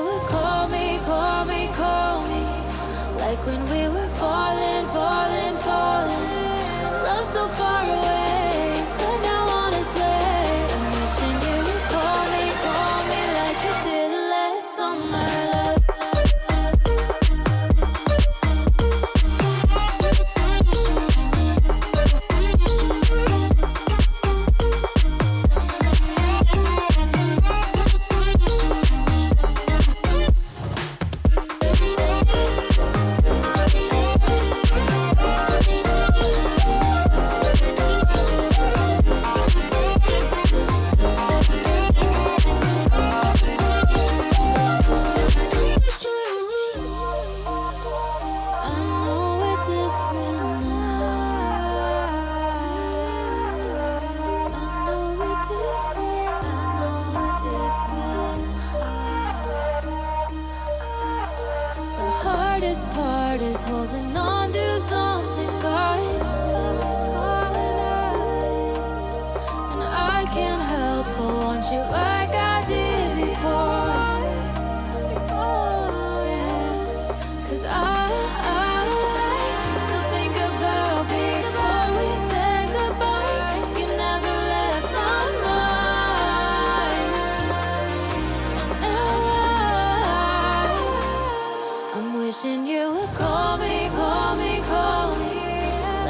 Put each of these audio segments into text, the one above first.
would call me, call me, call me, like when we were falling, falling, falling. Love so far away, but now honestly, I'm wishing you would call me like you did last summer. Part is holding on to something God knows, and I can't help but want you like I did before. 'Cause I still think about before we said goodbye. You never left my mind, and now I'm wishing you would call me, call me, call me,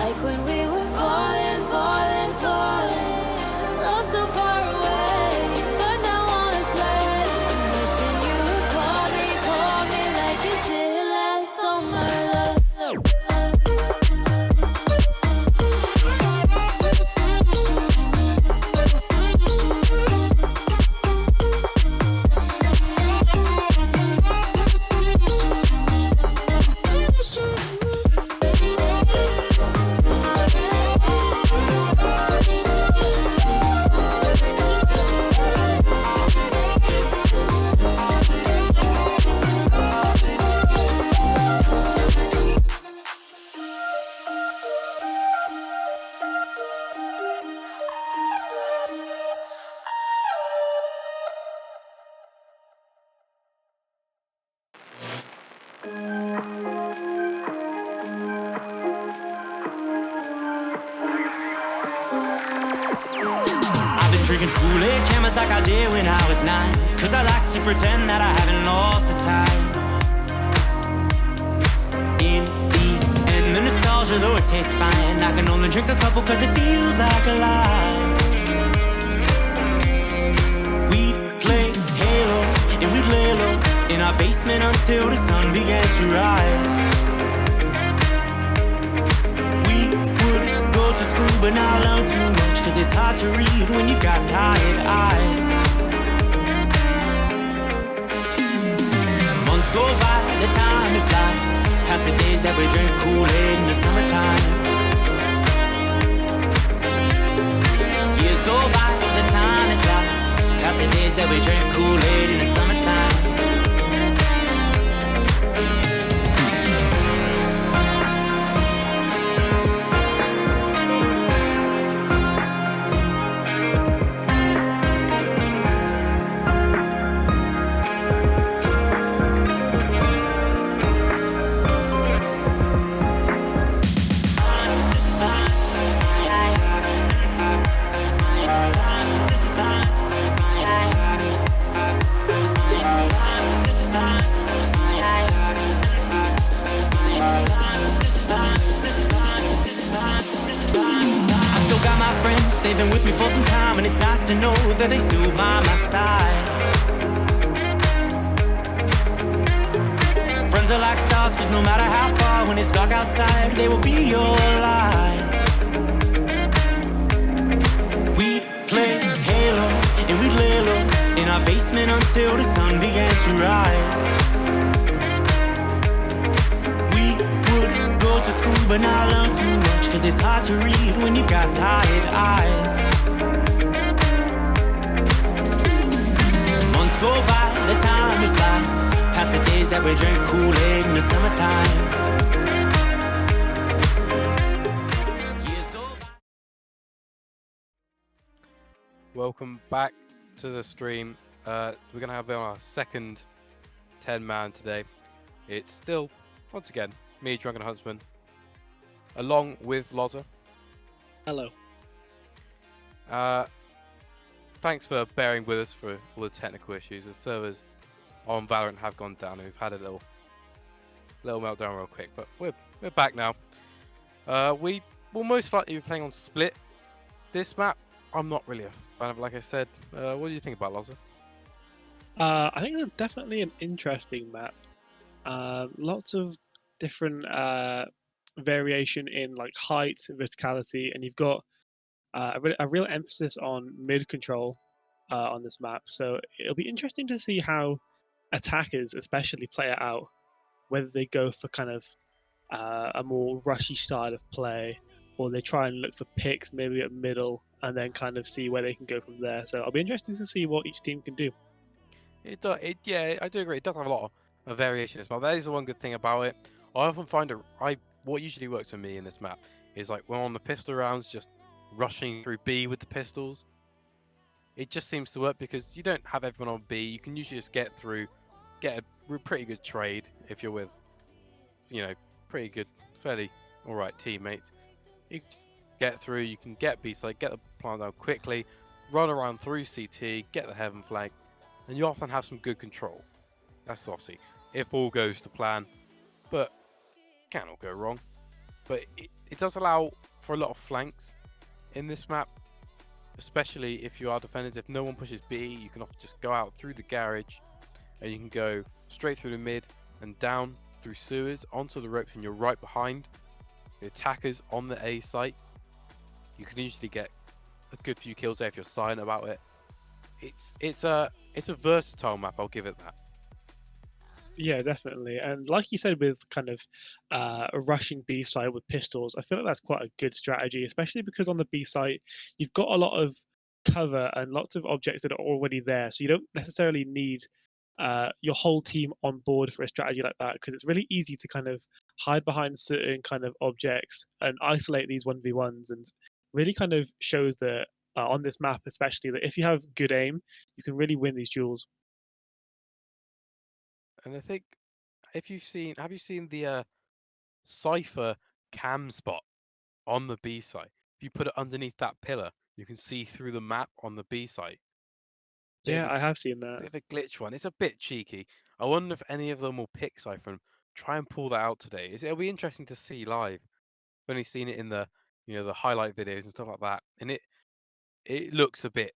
like when we were falling, falling, falling. Love so far away, but now honestly, I'm wishing you would call me like you did last summer. Drinking Kool-Aid cameras like I did when I was 9, 'cause I like to pretend that I haven't lost the time. In the end, the nostalgia, though it tastes fine, I can only drink a couple 'cause it feels like a lie. We'd play Halo and we'd lay low in our basement until the sun began to rise. We would go to school but not learn too much, 'cause it's hard to read when you've got tired eyes. Months go by, the time it flies, past the days that we drink Kool-Aid in the summertime. Years go by, the time it flies, past the days that we drink Kool-Aid in the summertime. They've been with me for some time, and it's nice to know that they still by my side. Friends are like stars, 'cause no matter how far, when it's dark outside, they will be your light. We'd play Halo and we'd lay low in our basement until the sun began to rise. We would go to school but not learn too much, 'cause it's hard to read when you've got tired eyes. Months go by, the time it flies, past the days that we drink Kool-Aid in the summertime. Years go by. Welcome back to the stream. We're going to have our second 10-man today. It's still, once again, me, Drunken Huntsman, along with Loza. Hello. Thanks for bearing with us for all the technical issues. The servers on Valorant have gone down, and we've had a little meltdown real quick, but we're back now. We will most likely be playing on Split. This map, I'm not really a fan of, like I said. What do you think about Loza? I think it's definitely an interesting map. Lots of different variation in like height and verticality, and you've got a real emphasis on mid control on this map. So it'll be interesting to see how attackers, especially, play it out. Whether they go for kind of a more rushy style of play, or they try and look for picks maybe at middle, and then kind of see where they can go from there. So it'll be interesting to see what each team can do. Yeah, I do agree. It does have a lot of variation as well. That is the one good thing about it. I often find what usually works for me in this map is like when on the pistol rounds, just rushing through B with the pistols. It just seems to work because you don't have everyone on B. You can usually just get through, get a pretty good trade if you're with, pretty good, fairly alright teammates. You can just get through, you can get B side, get the plant down quickly, run around through CT, get the heaven flag, and you often have some good control. That's obviously if all goes to plan, but can all go wrong. But it does allow for a lot of flanks in this map, especially if you are defenders. If no one pushes B, you can often just go out through the garage, and you can go straight through the mid and down through sewers onto the ropes, and you're right behind the attackers on the A site. You can usually get a good few kills there if you're silent about it. It's a versatile map, I'll give it that. Yeah, definitely. And like you said, with kind of a rushing B side with pistols, I feel like that's quite a good strategy, especially because on the B site, you've got a lot of cover and lots of objects that are already there. So you don't necessarily need your whole team on board for a strategy like that, because it's really easy to kind of hide behind certain kind of objects and isolate these 1v1s, and really kind of shows that on this map, especially, that if you have good aim, you can really win these duels. And I think have you seen the Cypher cam spot on the B site? If you put it underneath that pillar, you can see through the map on the B site. Yeah, I have seen Bit that. of a glitch one. It's a bit cheeky. I wonder if any of them will pick Cypher and try and pull that out today. It'll be interesting to see live. I've only seen it in the the highlight videos and stuff like that, and it looks a bit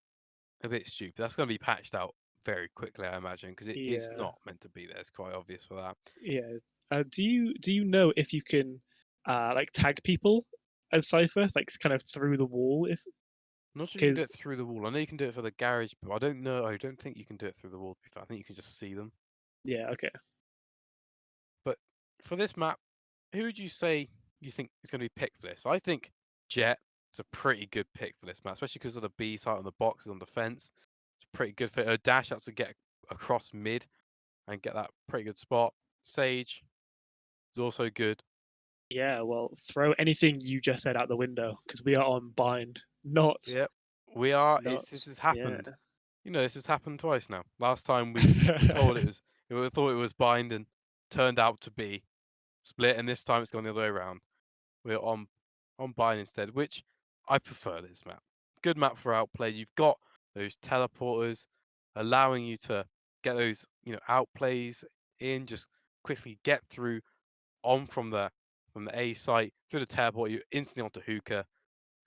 stupid. That's going to be patched out very quickly, I imagine, because it's Yeah. not meant to be there. It's quite obvious for that. Yeah. Do you know if you can like tag people as Cypher, like kind of through the wall? If I'm not sure you can do because it through the wall. I know you can do it for the garage, but I don't know. I don't think you can do it through the wall. To be fair, I think you can just see them. yeah, okay. But for this map, who would you say you think is going to be picked for this? I think Jet is a pretty good pick for this map, especially because of the B site on the boxes on defense. It's pretty good for Dash. That's to get across mid and get that pretty good spot. Sage is also good. Yeah, well, throw anything you just said out the window, because we are on bind, not Yep, we are. not This has yeah. happened. This has happened twice now. Last time we were told we thought it was bind and turned out to be split, and this time it's gone the other way around. We're on bind instead, which I prefer this map. Good map for outplay. You've got those teleporters allowing you to get those outplays in, just quickly get through on from the A site through the teleport. You're instantly onto hookah,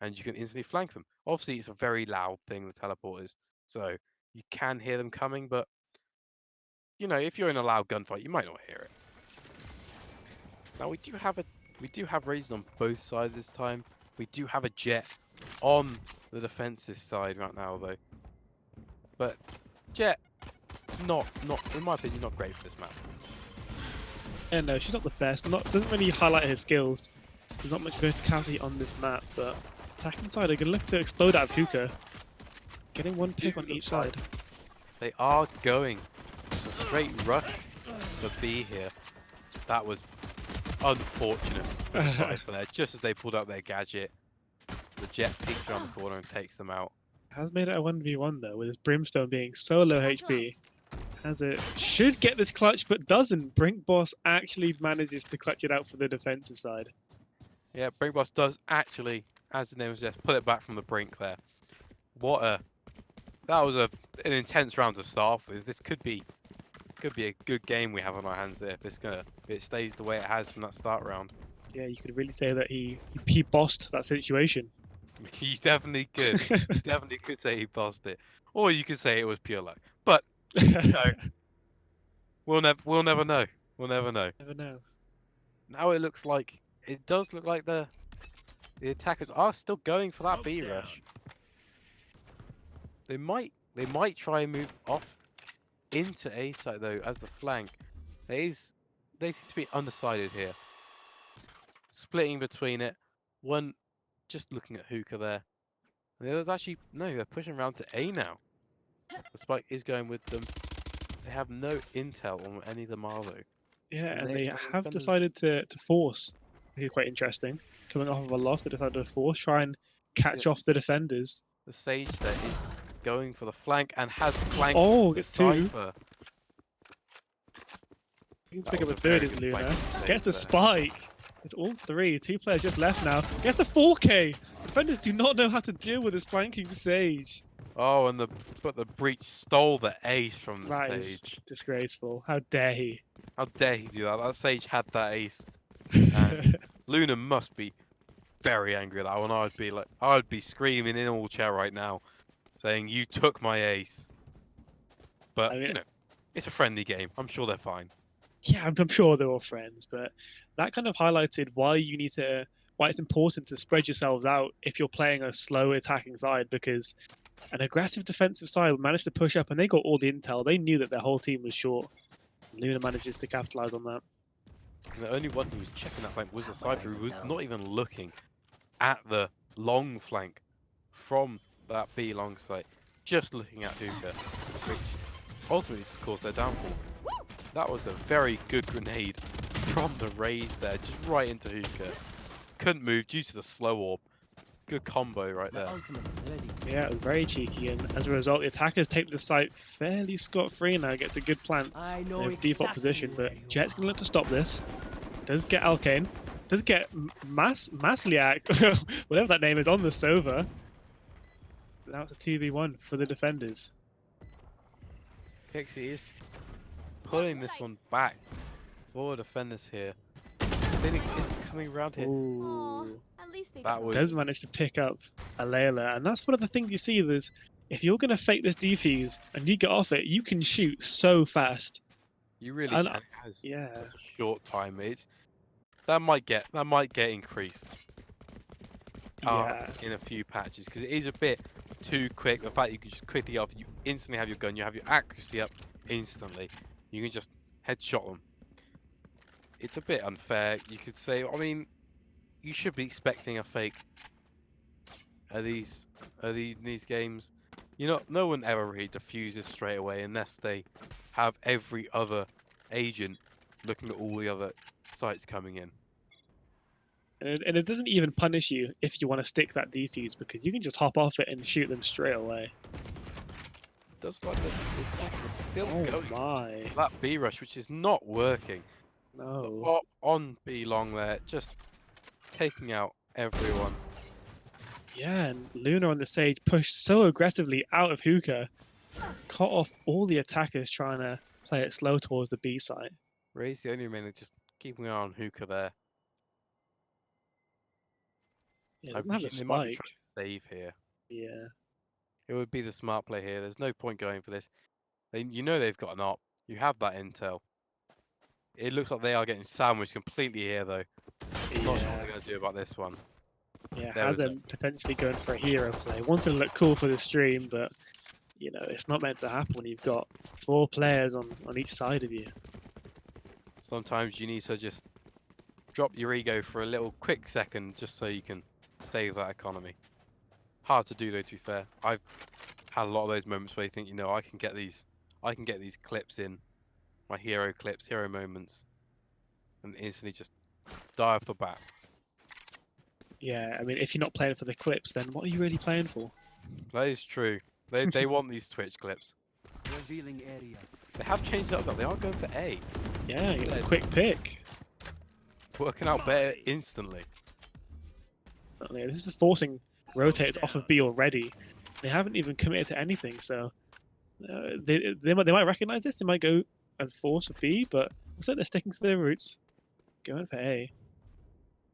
and you can instantly flank them. Obviously, it's a very loud thing, the teleporters, so you can hear them coming, but if you're in a loud gunfight, you might not hear it. Now we do have Razen on both sides this time. We do have a Jet on the defensive side right now though. But Jet, not in my opinion, not great for this map. Yeah, no, she's not the best. Doesn't really highlight her skills. There's not much verticality on this map, but attacking side are gonna look to explode out of hookah. Getting one pick on each side. They are going just a straight rush for B here. That was unfortunate for the Cypher there. Just as they pulled out their gadget, the Jet peeks around the corner and takes them out. Has made it a 1v1 though, with his Brimstone being so low HP. Hazard should get this clutch, but doesn't. Brink Boss actually manages to clutch it out for the defensive side. Yeah, Brink Boss does actually, as the name suggests, pull it back from the brink there. That was an intense round to start off with. This could be a good game we have on our hands there if it stays the way it has from that start round. Yeah, you could really say that he bossed that situation. You definitely could. You definitely could say he bossed it, or you could say it was pure luck. But no, we'll never know. We'll never know. Never know. Now it does look like the attackers are still going for that B rush. They might try and move off into A side though as the flank. They seem to be undecided here. Splitting between it. One just looking at Hookah there. And the other's actually no, they're pushing around to A now. The spike is going with them. They have no intel on any of them are though. Yeah, And and they they have have defenders- decided to force. Which is quite interesting. Coming off of a loss, they decided to force, try and catch off Yes. the defenders. The Sage there is going for the flank and has flanked Oh, the gets two. Cypher. He can That pick up was a a third, very is good Luna. flanking Gets the save there. spike. It's all three. Two players just left now. Gets the 4K. Defenders do not know how to deal with this flanking Sage. Oh, and the breach stole the ace from the That is Sage. disgraceful. How dare he? How dare he do that? That Sage had that ace. And Luna must be very angry at that one. I would be screaming in all chair right now, saying you took my ace. But I mean- you know, it's a friendly game. I'm sure they're fine. Yeah, I'm sure they're all friends, but that kind of highlighted why it's important to spread yourselves out if you're playing a slow attacking side, because an aggressive defensive side managed to push up and they got all the intel. They knew that their whole team was short. Luna manages to capitalize on that. And the only one who was checking that flank was the Cypher, who was not even looking at the long flank from that B long site, just looking at Hookah, which ultimately just caused their downfall. That was a very good grenade from the Raze there, just right into Hookah. Couldn't move due to the slow orb. Good combo right there. Yeah, it was very cheeky, and as a result, the attackers take the site fairly scot-free now. Gets a good plant. I They know have default position, but where you Jet's gonna are. look to stop this. Does get Alkane. Does get Masliak, whatever that name is, on the Sova. Now it's a 2v1 for the defenders. Pixie is pulling this one back for defenders here. Phoenix is coming around here. Ooh. At least they That tried. was- Does manage to pick up a Layla, and that's one of the things you see. There's if you're gonna fake this defuse and you get off it, you can shoot so fast. You really And- can. It has yeah. such a short time. That might get increased in a few patches because it is a bit too quick. The fact you can just quickly off, you instantly have your gun, you have your accuracy up instantly. You can just headshot them. It's a bit unfair, you could say. I mean, you should be expecting a fake at these games. No one ever really defuses straight away unless they have every other agent looking at all the other sites coming in. And it doesn't even punish you if you want to stick that defuse, because you can just hop off it and shoot them straight away. It does like the attack is still Oh going for my. that B rush, which is not working. No. On B long there, just taking out everyone. Yeah, and Luna on the Sage pushed so aggressively out of Hookah, cut off all the attackers trying to play it slow towards the B site. Ray's the only remaining, just keeping an eye on Hookah there. Yeah, I doesn't have the presume they might be spike. trying to save here. Yeah. It would be the smart play here. There's no point going for this. They've got an op. You have that intel. It looks like they are getting sandwiched completely here, though. I'm not sure what they're going to do about this one. Yeah, There we go. Hazem potentially going for a hero play. Wanted to look cool for the stream, but it's not meant to happen when you've got 4 players on each side of you. Sometimes you need to just drop your ego for a little quick second just so you can save that economy. Hard to do though, to be fair. I've had a lot of those moments where you think, I can get these clips in, my hero clips, hero moments, and instantly just die off the bat. Yeah, I mean, if you're not playing for the clips, then what are you really playing for? That is true. They want these Twitch clips. Revealing area. They have changed it up though. They are going for A. Yeah, it's a Instead. quick pick. Working out better instantly. Yeah, this is forcing rotates off of B already. They haven't even committed to anything, so they might recognize this. They might go and force a B, but instead they're sticking to their roots, going for A.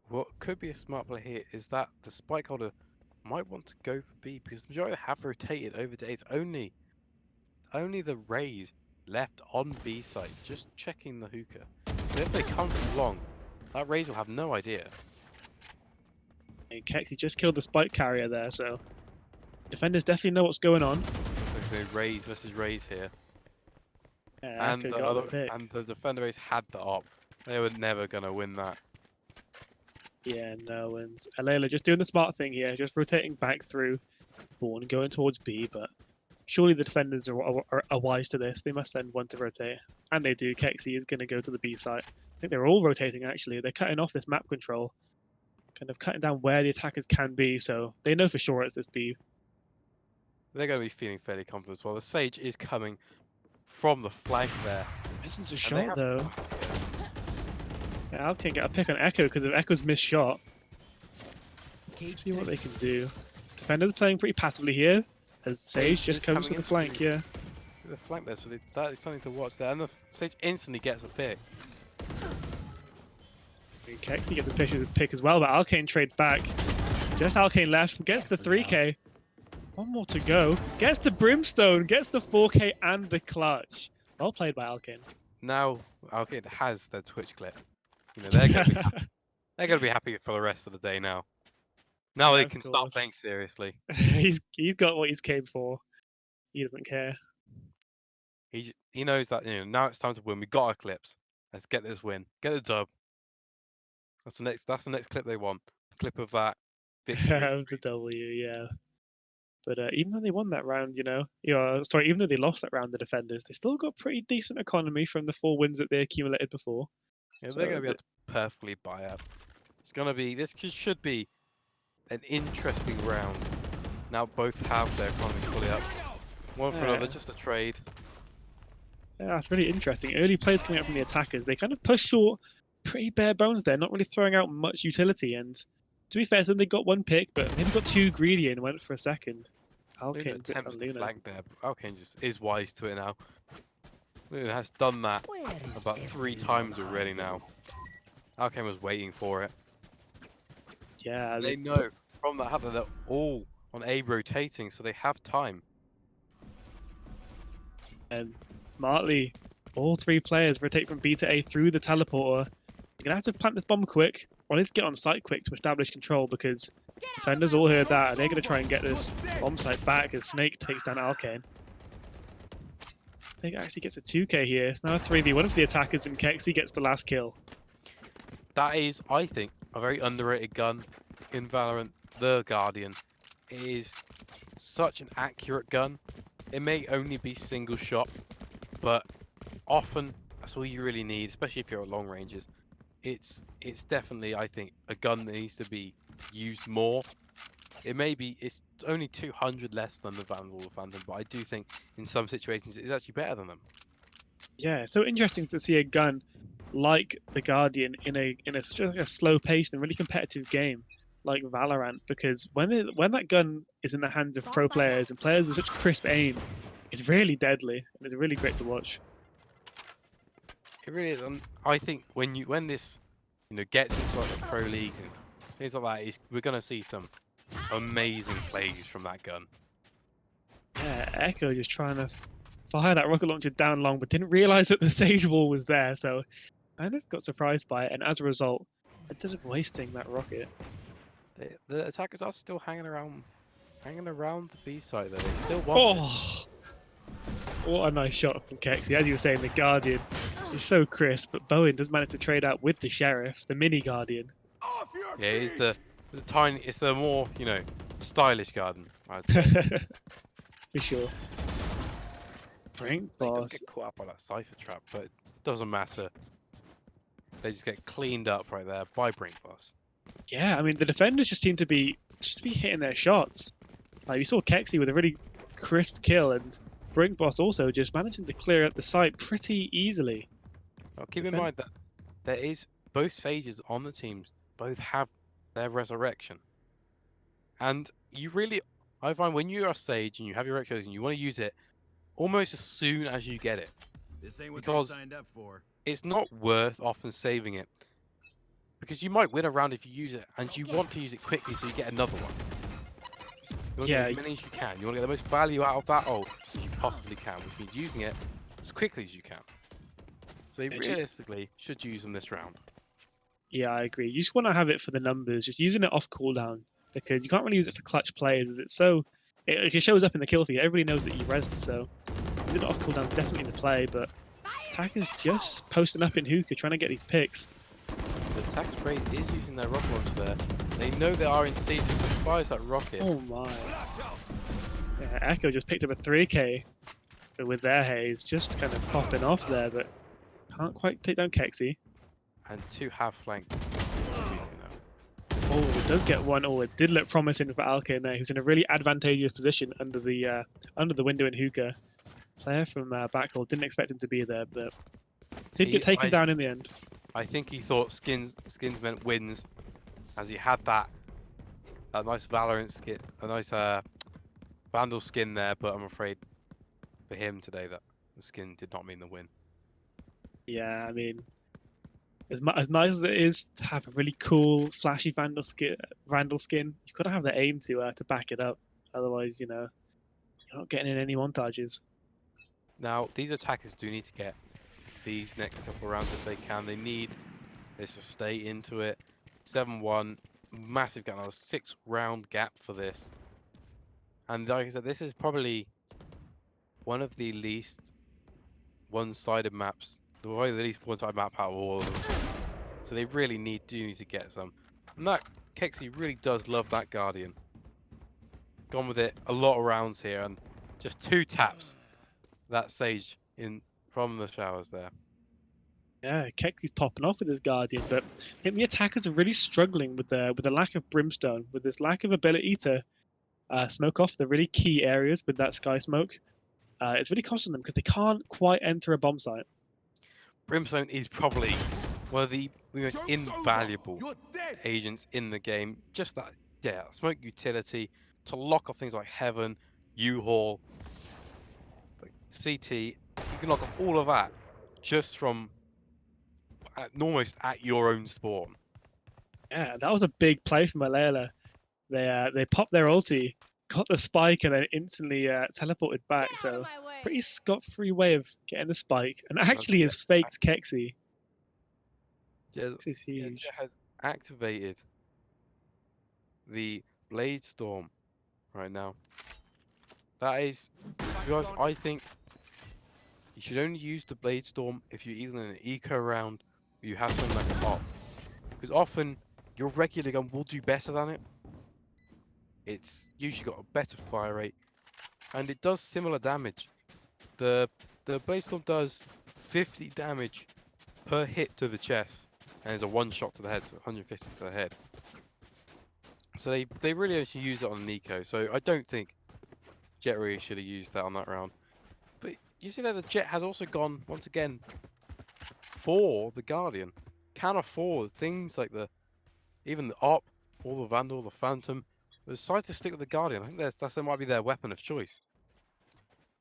What could be a smart play here is that the spike holder might want to go for B because the majority have rotated over to A. It's only the Rays left on B side, just checking the hookah. So if they come from long, that Rays will have no idea. And Kexi just killed the spike carrier there, so defenders definitely know what's going on. So the Rays versus Rays here. Yeah, And Echo the got the other pick. and the defender Rays had the op. They were never gonna win that. Yeah, no, and Alayla just doing the smart thing here, just rotating back through Born, going towards B, but surely the defenders are wise to this. They must send one to rotate. And they do. Kexi is going to go to the B site. I think they're all rotating, actually. They're cutting off this map control, kind of cutting down where the attackers can be, so they know for sure it's this B. They're gonna be feeling fairly confident as well. The Sage is coming from the flank there. This is a And they shot, have- though. Yeah. Yeah, Al can get a pick on Echo because of Echo's missed shot. See what they can do. Defenders playing pretty passively here, as Sage just is comes to coming the flank, into- yeah. The flank there, so that is something to watch there. And the Sage instantly gets a pick. Kexi gets a pick as well, but Alkane trades back. Just Alkane left, gets the 3k. One more to go. Gets the Brimstone, gets the 4k and the clutch. Well played by Alkane. Now Arcade has their Twitch clip. You know, they're gonna be happy. They're gonna be happy for the rest of the day now. Now Yeah, they of can start course. playing seriously. he's got what he's came for. He doesn't care. He knows that, you know, now it's time to win. We got our clips. Let's get this win. Get a dub. That's the next clip they want. A clip of that victory. Of the W, yeah. But even though they won that round, sorry, even though they lost that round, the defenders, they still got pretty decent economy from the 4 wins that they accumulated before. Yeah, So they're gonna be able to perfectly buy out. Should be an interesting round. Now both have their economies fully up. One for another, Yeah. just a trade. Yeah, that's really interesting. Early plays coming up from the attackers. They kind of push short, pretty bare bones there, not really throwing out much utility. And to be fair, so they got 1 pick, but maybe got too greedy and went for a second. Luna Alkane gets attempts on to Luna. flank there. But Alkane just is wise to it now. Luna has done that about 3 times already now. Alkane was waiting for it. Yeah, They know from that that they're all on A rotating, so they have time. and Martley, all 3 players rotate from B to A through the teleporter. You're gonna have to plant this bomb quick, or at least get on site quick to establish control because defenders all heard that and they're gonna try and get this bomb site back as Snake takes down Alkane. Snake actually gets a 2k here. It's now a 3v1 for the attackers and Kexi gets the last kill. That is, I think, a very underrated gun in Valorant. The Guardian. It is such an accurate gun. It may only be single shot, but often that's all you really need, especially if you're at long ranges. It's definitely, I think, a gun that needs to be used more. It's only 200 less than the Vandal or Phantom, but I do think in some situations it's actually better than them. Yeah, it's so interesting to see a gun like the Guardian in a slow paced and really competitive game like Valorant, because when that gun is in the hands of pro players and players with such crisp aim, it's really deadly and it's really great to watch. It really is. And I think when this gets into like the pro leagues and things like that, we're gonna see some amazing plays from that gun. Yeah, Echo just trying to fire that rocket launcher down long, but didn't realize that the Sage Wall was there, so kind of got surprised by it, and as a result, instead of wasting that rocket. The attackers are still hanging around the B side though. They still want it. Oh, what a nice shot from Kexi. As you were saying, the Guardian is so crisp, but Bowen does manage to trade out with the Sheriff, the mini Guardian. Yeah, it's the tiny, it's the more stylish garden, I'd say. For sure. Brink They just Boss. get caught up by that Cypher trap, but it doesn't matter. They just get cleaned up right there by Brink Boss. Yeah, I mean the defenders just seem to be hitting their shots. Like you saw Kexi with a really crisp kill, and Brink Boss also just managing to clear up the site pretty easily. Now, keep in Defend- mind that there is both Sages on the teams, both have their resurrection. And you really, I find when you're a Sage and you have your resurrection, you want to use it almost as soon as you get it. This ain't what Because- they signed up for. It's not worth often saving it. Because you might win a round if you use it, and you want to use it quickly so you get another one. You want to Yeah. get as many as you can. You want to get the most value out of that ult as you possibly can, which means using it as quickly as you can. So they Yeah, do you- realistically should use them this round. Yeah, I agree. You just want to have it for the numbers, just using it off cooldown because you can't really use it for clutch players. As it's so, it shows up in the kill feed. Everybody knows that you rezzed, so using it off cooldown definitely the play. But attackers just posting up in hookah, trying to get these picks. The attack rate is using their rocket launch there. They know they are in season, which fires that rocket. Oh my! Yeah, Echo just picked up a 3K, but with their haze just kind of popping off there, but can't quite take down Kexi. And two have flanked. Oh, it does get one. Oh, it did look promising for Alkain there. He was in a really advantageous position under the window in hookah. Player from Backhold didn't expect him to be there, but did get taken down in the end. I think he thought skins meant wins, as he had that nice Valorant skin, a nice Vandal skin there. But I'm afraid for him today that the skin did not mean the win. Yeah, I mean, as nice as it is to have a really cool, flashy Vandal skin, you've got to have the aim to back it up. Otherwise, you know, you're not getting in any montages. Now these attackers do need to get these next couple rounds if they can. They need this to stay into it. 7-1, massive gap. Now a 6-round gap for this. And like I said, this is probably one of the least one-sided maps. Probably the least one-sided map out of all of them. So they really do need to get some. And that Kexi really does love that Guardian. Gone with it a lot of rounds here, and just 2 taps. That Sage in from the showers there. Yeah, Kexi's popping off with his Guardian, but I think the attackers are really struggling with the lack of Brimstone, with this lack of ability to smoke off the really key areas with that Sky Smoke. It's really costing them because they can't quite enter a bomb site. Brimstone is probably one of the most invaluable agents in the game. Just that, yeah, smoke utility to lock off things like Heaven, U-Haul, like CT. You can lock off all of that just from almost at your own spawn. Yeah, that was a big play from Alayla. They popped their ulti, got the spike, and then instantly teleported back. So pretty scot-free way of getting the spike, and actually has faked Kexi. This is huge. Jet has activated the Blade Storm right now. That is, to be honest, I think you should only use the Blade Storm if you're either in an eco round or you have something like top. Because often your regular gun will do better than it. It's usually got a better fire rate and it does similar damage. The Blade Storm does 50 damage per hit to the chest and it's a 1 shot to the head, so 150 to the head. So they really actually use it on an eco, so I don't think Jet really should have used that on that round. But you see that the Jet has also gone, once again, for the Guardian. Can afford things like even the Op, or the Vandal, the Phantom. They decide to stick with the Guardian. I think that might be their weapon of choice.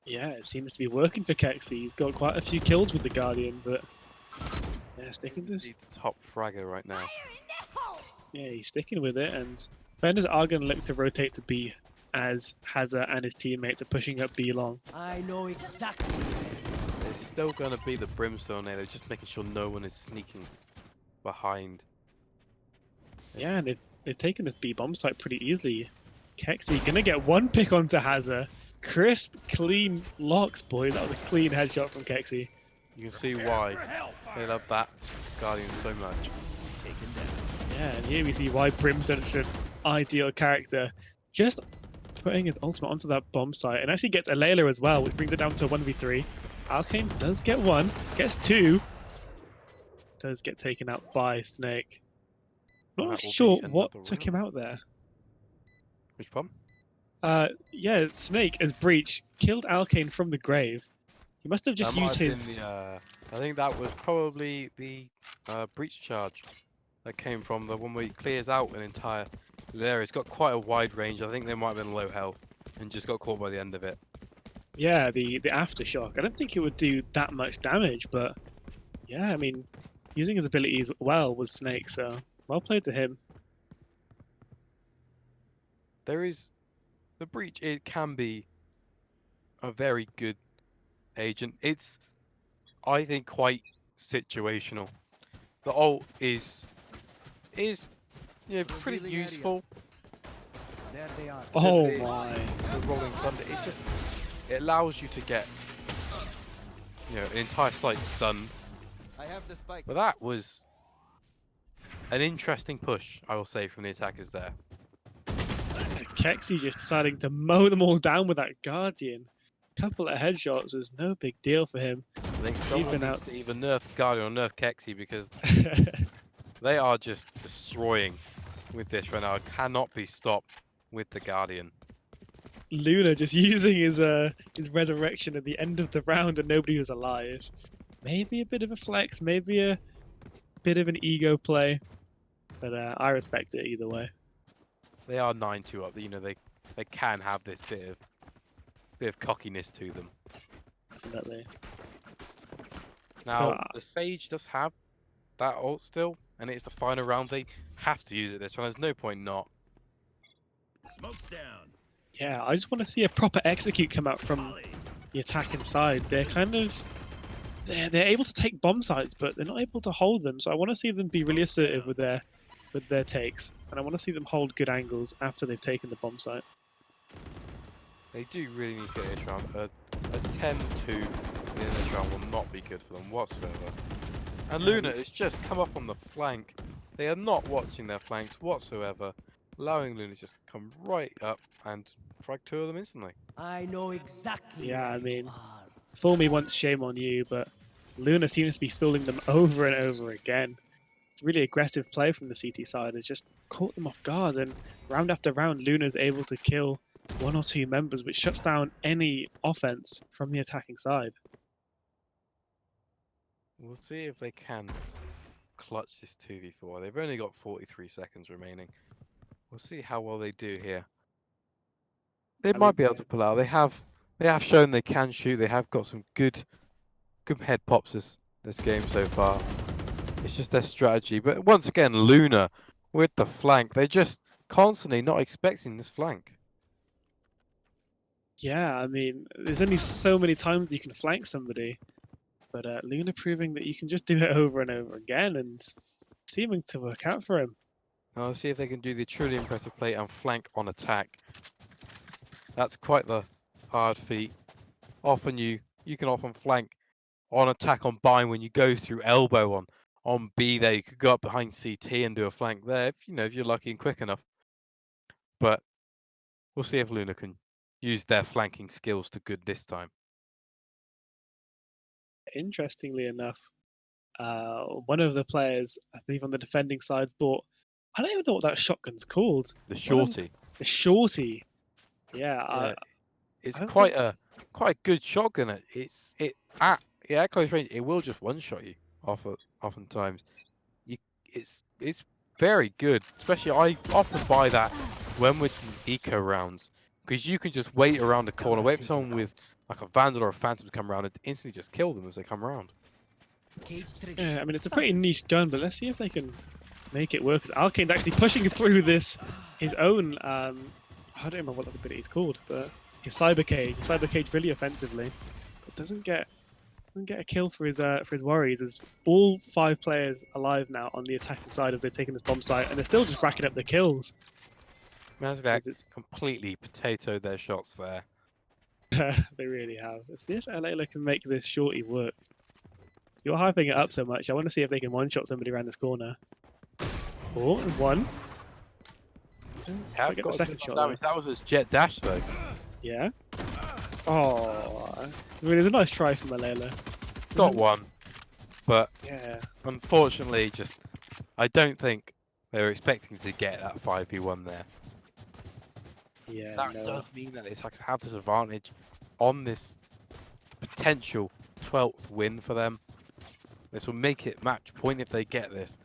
Yeah, it seems to be working for Kexi. He's got quite a few kills with the Guardian, but yeah, sticking to He's the top fragger right now. yeah, he's sticking with it. And defenders are going to look to rotate to B as Hazza and his teammates are pushing up B long. I know exactly. There's still going to be the Brimstone there. They're just making sure no one is sneaking behind. Yeah, and they've taken this B bomb site pretty easily. Kexi gonna get 1 pick onto Hazza. Crisp, clean locks, boy. That was a clean headshot from Kexi. You can see why they love that Guardian so much. Yeah, and here we see why Brimstone's such an ideal character. Just putting his ultimate onto that bomb site and actually gets a Layla as well, which brings it down to a 1v3. Alkain does get 1, gets 2. Does get taken out by Snake. Not That will actually be sure another what took him round. out there. Which one? Yeah, Snake as Breach killed Alkane from the grave. He must have just That might used have been his. I think that was probably the breach charge that came from the one where he clears out an entire area. It's got quite a wide range. I think they might have been low health and just got caught by the end of it. Yeah, the aftershock. I don't think it would do that much damage, but yeah, I mean, using his abilities well was Snake, so well played to him. There is the breach. It can be a very good agent. It's, I think, quite situational. The ult is pretty useful. There they are. Oh the- my! The rolling thunder. It allows you to get an entire site stunned. I have the spike. But that was an interesting push, I will say, from the attackers there. Kexi just deciding to mow them all down with that Guardian. Couple of headshots was no big deal for him. I think someone been needs out- to either nerf Guardian or nerf Kexi because they are just destroying with this right now. It cannot be stopped with the Guardian. Luna just using his resurrection at the end of the round and nobody was alive. Maybe a bit of a flex, maybe a bit of an ego play, but I respect it either way. They are 9-2 up. They can have this bit of cockiness to them. Definitely. Now the Sage does have that ult still, and it's the final round. They have to use it this round. There's no point not. Smoke's down. Yeah, I just want to see a proper execute come out from Molly. the attacking side. They're kind of they're able to take bomb sites, but they're not able to hold them. So I want to see them be really assertive with their takes, and I want to see them hold good angles after they've taken the bomb site. They do really need to get this round. A 10-2 in this round will not be good for them whatsoever. And Luna has just come up on the flank. They are not watching their flanks whatsoever, allowing Luna to just come right up and frag two of them instantly. I know exactly. Yeah, where I mean, you are. Fool me once, shame on you, but Luna seems to be fooling them over and over again. It's really aggressive play from the CT side. It's just caught them off guard, and round after round, Luna's able to kill one or two members, which shuts down any offense from the attacking side. We'll see if they can clutch this 2v4. They've only got 43 seconds remaining. We'll see how well they do here. They I might mean- be able to pull out. They have shown they can shoot. They have got some good head pops this game so far. It's just their strategy. But once again, Luna with the flank. They're just constantly not expecting this flank. Yeah, I mean, there's only so many times you can flank somebody, but Luna proving that you can just do it over and over again, and seeming to work out for him. Now let's see if they can do the truly impressive play and flank on attack. That's quite the hard feat. Often you can often flank on attack on bind when you go through elbow on B there. You could go up behind CT and do a flank there if you're lucky and quick enough. But we'll see if Luna can use their flanking skills to good this time. Interestingly enough, one of the players, I believe on the defending side's bought, I don't even know what that shotgun's called. The shorty. The Shorty. Yeah, It's I don't quite think- a good shotgun. At close range it will just one shot you oftentimes. It's very good. Especially I often buy that when we're doing eco rounds because you can just wait around the corner, wait for someone with like a Vandal or a Phantom to come around and instantly just kill them as they come around. Cage trigger. yeah, I mean, it's a pretty niche gun, but let's see if they can make it work. Because Alkane's actually pushing through his own, I don't remember what that ability is called, but his Cyber Cage really offensively, but doesn't get a kill for his Warriors. There's all 5 players alive now on the attacking side as they're taking this bomb site, and they're still just racking up the kills. Imagine that 'cause it's completely potatoed their shots there. they really have. Let's see if Alayla can make this shorty work. You're hyping it up so much. I want to see if they can one-shot somebody around this corner. Oh, there's one. Have Get got the a second good shot. damage. That was his jet dash though. Yeah. Oh, I mean, it was a nice try from Alayla. Got one, but Yeah. unfortunately, I don't think they were expecting to get that 5v1 there. Yeah, That no. does mean that the attackers have this advantage on this potential 12th win for them. This will make it match point if they get this,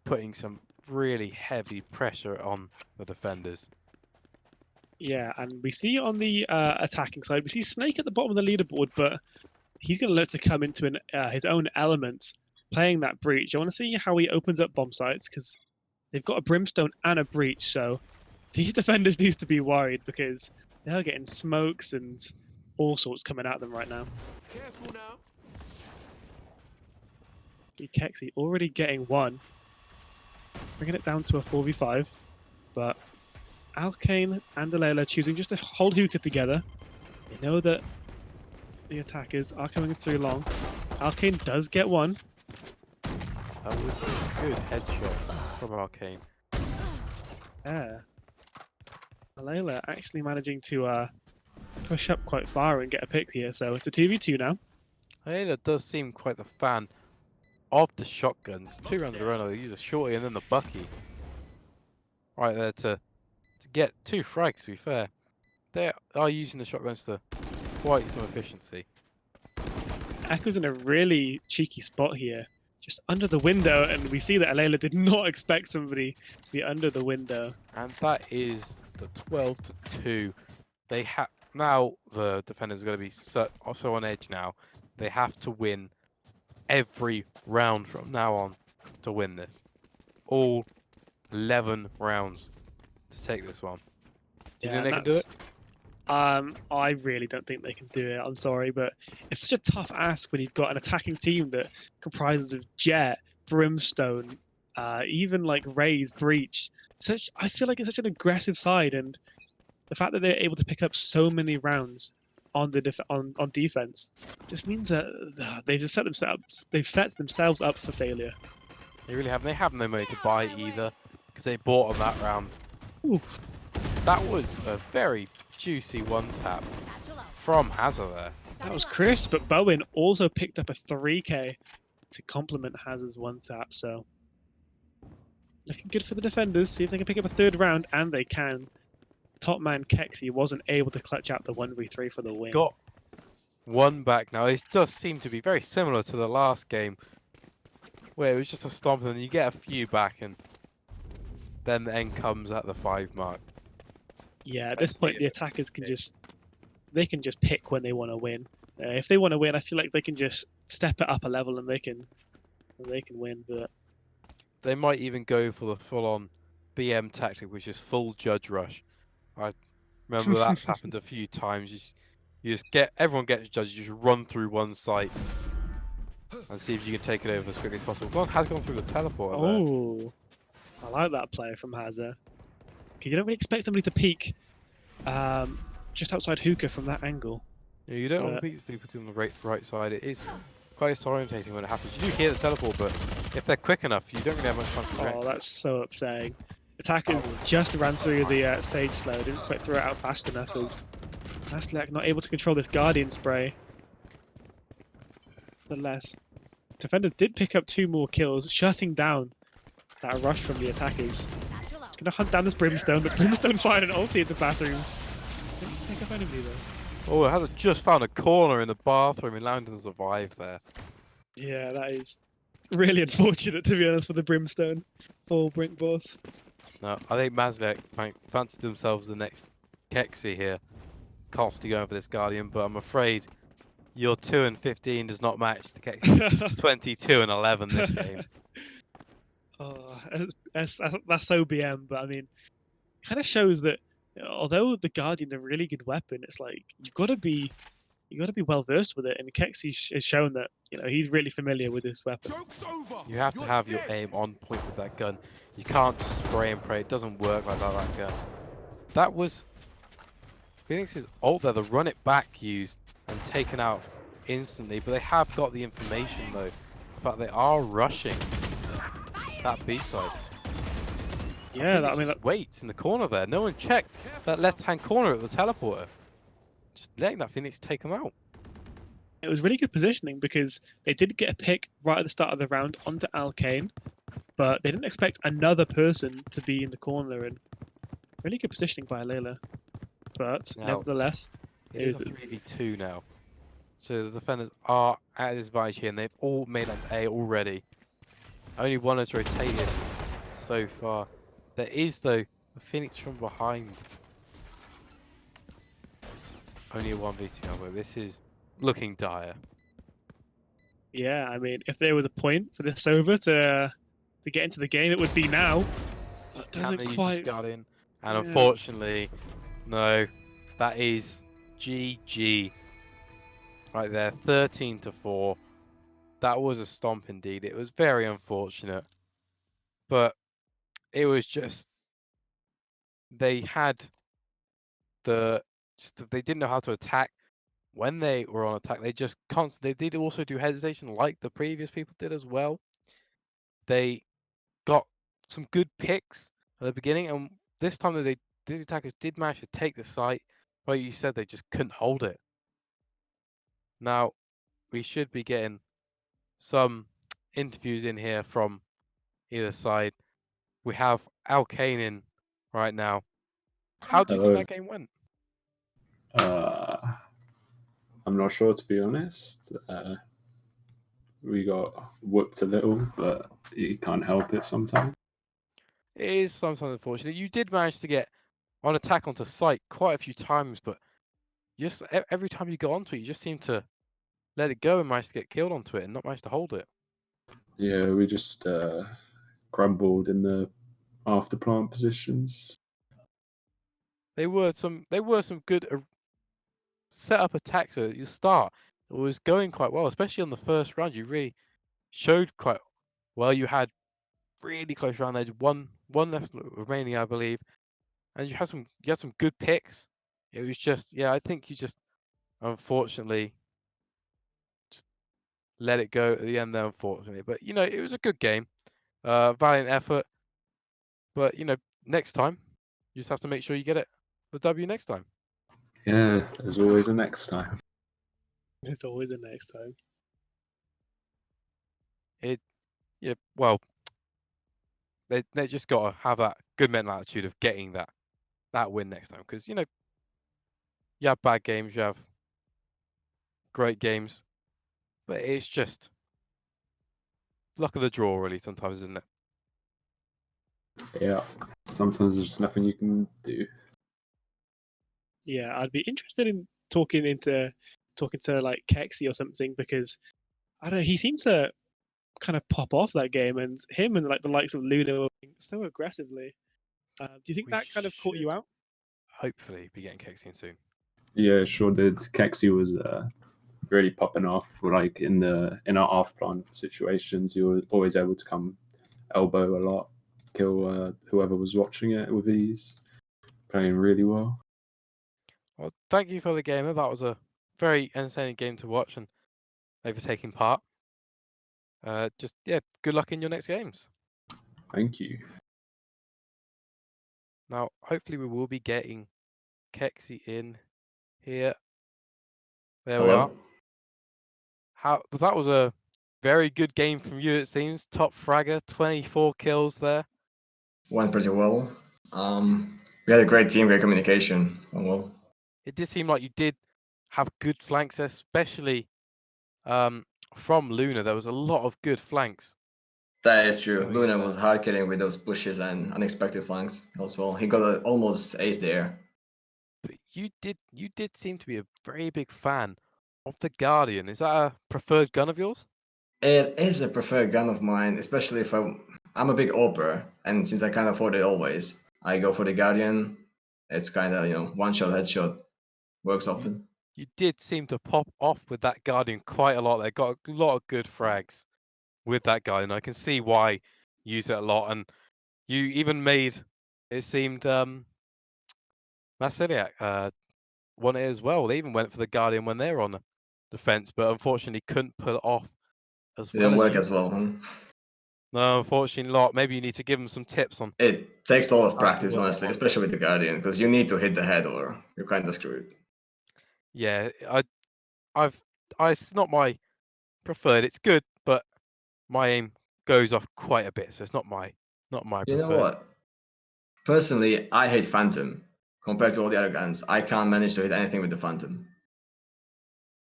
putting some really heavy pressure on the defenders. Yeah, and we see on the attacking side, we see Snake at the bottom of the leaderboard, but he's going to look to come into his own element, playing that breach. I want to see how he opens up bomb sites because they've got a brimstone and a breach, so these defenders needs to be worried because they're getting smokes and all sorts coming at them right now. Careful now. Kexi already getting one, bringing it down to a 4v5, but Alkane and Alayla choosing just to hold Hookah together. They know that the attackers are coming through long. Alkane does get one. That was a good headshot from Arcane. Yeah. Alayla actually managing to push up quite far and get a pick here, so it's a 2v2 now. Ayla does seem quite the fan of the shotguns. 2 rounds in a row, they use a shorty and then the Bucky. Right there to get 2 frags, to be fair. They are using the shotguns to quite some efficiency. Echo's in a really cheeky spot here, just under the window, and we see that Alayla did not expect somebody to be under the window. And that is the 12-2. They have now the defenders are going to be also on edge now. They have to win every round from now on to win this. All 11 rounds to take this one. Do you think they can do it? I really don't think they can do it. I'm sorry, but it's such a tough ask when you've got an attacking team that comprises of Jet, Brimstone, even like Raze, Breach. I feel like it's such an aggressive side, and the fact that they're able to pick up so many rounds on the on defense just means that they've just set themselves up for failure. They really have. They have no money to buy either because they bought on that round. Oof. That was a very juicy one tap from Hazard there. That was crisp, but Bowen also picked up a 3k to complement Hazard's one tap, so looking good for the defenders. See if they can pick up a third round, and they can. Top man Kexi wasn't able to clutch out the 1v3 for the win. Got one back now. It does seem to be very similar to the last game, where it was just a stomp and then you get a few back, and then the end comes at the 5 mark. Yeah, at this point the attackers can just pick when they want to win. If they want to win, I feel like they can just step it up a level and they can win. But They might even go for the full-on BM tactic, which is full judge rush. I remember that's happened a few times. You just get everyone gets judged. You just run through one site and see if you can take it over as quickly as possible. One has gone through the teleporter there. oh, I like that play from Hazard. Because you don't really expect somebody to peek just outside Hookah from that angle. Yeah, you don't want to beat sleepers on the right side. It is quite disorientating when it happens. You do hear the teleport, but if they're quick enough, you don't really have much time to react. Oh, that's so upsetting. Attackers just ran through the Sage Slow, didn't quite throw it out fast enough as Maslak not able to control this Guardian spray. Nonetheless, defenders did pick up 2 more kills, shutting down that rush from the attackers. It's going to hunt down this Brimstone, but Brimstone fired an ulti into bathrooms. Didn't pick up anybody though. Oh, it has just found a corner in the bathroom and Langdon survived there. Yeah, that is really unfortunate, to be honest, for the Brimstone. Full Brink boss. No, I think Maslak fancied themselves the next Kexi here. Constantly going for this Guardian, but I'm afraid your 2-15 does not match the Kexi 22-11 this game. Oh, that's OBM, but I mean, it kind of shows that although the Guardian's a really good weapon, it's like you've got to be well versed with it, and Kexi has shown that he's really familiar with this weapon. Joke's over. You have to have your aim on point with that gun. You can't just spray and pray. It doesn't work like that gun. That was Phoenix's ult there, the run it back used and taken out instantly, but they have got the information though. In fact, they are rushing that B side. Yeah, I mean, just waits in the corner there. No one checked that left-hand corner at the teleporter. Just letting that Phoenix take them out. it was really good positioning because they did get a pick right at the start of the round onto Alkane, but they didn't expect another person to be in the corner, and really good positioning by Alayla. but Now, nevertheless, it it is was a 3v2 now. So the defenders are at his advantage here, and they've all made up A already. Only one has rotated so far. There is, though, a Phoenix from behind. Only a 1v2 now, but this is looking dire. yeah. I mean, if there was a point for this over to get into the game, it would be now. But Can doesn't they use this quite. Guardian? And Yeah. unfortunately, no. That is GG. Right there, 13-4. That was a stomp indeed. It was very unfortunate. But it was just they had they didn't know how to attack when they were on attack. They just constantly they did also do hesitation like the previous people did as well. They got some good picks at the beginning, and this time that these attackers did manage to take the site, but you said they just couldn't hold it. Now we should be getting some interviews in here from either side. We have Al Kane in right now. How do you think Hello. that game went? I'm not sure, to be honest. We got whooped a little, but you can't help it sometimes. It is sometimes unfortunate. You did manage to get on attack onto site quite a few times, but just every time you got onto it, you just seem to let it go and manage to get killed onto it and not manage to hold it. Yeah, we just crumbled in the after plant positions. They were some good set up attacks at your start. It was going quite well, especially on the first round. You really showed quite well. You had really close round edge, one left remaining, I believe, and you had some good picks. It was just I think you just unfortunately just let it go at the end there, unfortunately. But it was a good game, valiant effort. But next time you just have to make sure you get it the W next time. Yeah, there's always a next time. It's always the next time. Well, they just got to have that good mental attitude of getting that win next time, because you have bad games, you have great games, but it's just luck of the draw, really, sometimes, isn't it? Yeah, sometimes there's just nothing you can do. Yeah, I'd be interested in talking to like Kexi or something, because I don't know, he seems to kind of pop off that game, and him and like the likes of Luna were playing so aggressively. Do you think We that kind of caught you should out? hopefully be getting Kexian soon. Yeah, sure did. Kexi was really popping off. Like in our half plant situations, you were always able to come elbow a lot, kill whoever was watching it with ease. Playing really well. Well, thank you for the game. That was a very entertaining game to watch, and thank you for taking part. Good luck in your next games. Thank you. Now, hopefully we will be getting Kexi in here. There we are. That was a very good game from you, it seems. Top fragger, 24 kills there. Went pretty well. We had a great team, great communication. Went well. It did seem like you did have good flanks, especially from Luna. There was a lot of good flanks. That is true. Going Luna in was there. hard hitting with those pushes and unexpected flanks as well. He got almost ace there. But you did seem to be a very big fan of the Guardian. Is that a preferred gun of yours? It is a preferred gun of mine, especially if I'm a big AWPer, and since I can't afford it always, I go for the Guardian. It's kind of one shot headshot, works often. You did seem to pop off with that Guardian quite a lot. They got a lot of good frags with that Guardian. I can see why you use it a lot, and you even made it seemed Masiliak won it as well. They even went for the Guardian when they were on the defense, but unfortunately couldn't pull it off as It well didn't as work you. as well. Huh? No, unfortunately not. Maybe you need to give them some tips on It takes a lot of how to practice, work that honestly, one. especially with the Guardian, because you need to hit the head or you're kind of screwed. Yeah, it's not my preferred. It's good, but my aim goes off quite a bit, so it's not my You know preferred. what? Personally, I hate Phantom compared to all the other guns, I can't manage to hit anything with the Phantom.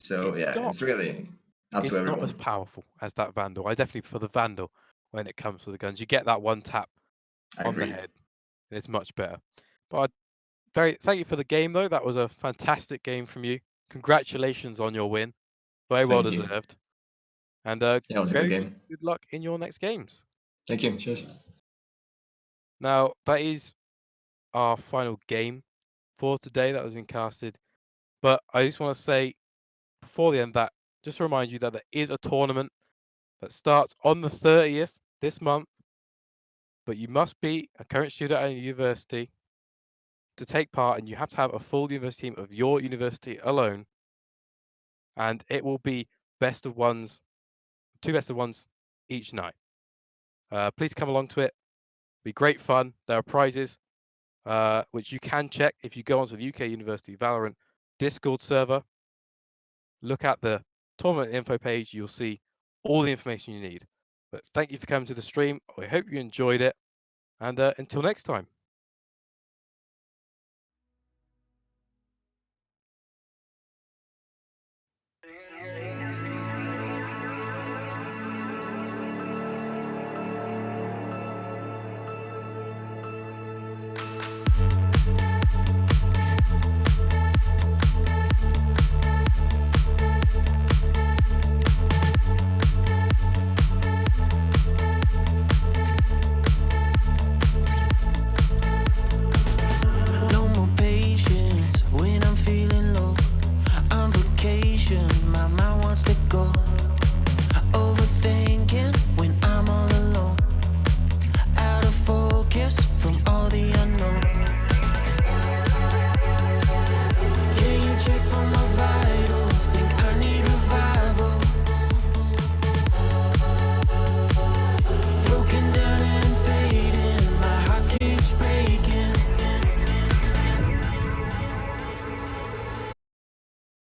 So It's yeah, not- it's really up to It's not everyone. as powerful as that Vandal. I definitely prefer the Vandal when it comes to the guns. You get that one tap I on the agree. head, and it's much better. But thank you for the game though. That was a fantastic game from you. Congratulations on your win. Very well Thank you. deserved. And Yeah, it was a good very game. good luck in your next games. Thank you. Cheers. Now that is our final game for today that has been casted. But I just want to say before the end that just to remind you that there is a tournament that starts on the 30th this month. But you must be a current student at a university to take part, and you have to have a full university team of your university alone. And it will be best of ones, 2 best of ones each night. Please come along to it. Be great fun. There are prizes, which you can check if you go onto the UK University Valorant Discord server. Look at the tournament info page. You'll see all the information you need. But thank you for coming to the stream. I hope you enjoyed it. And until next time.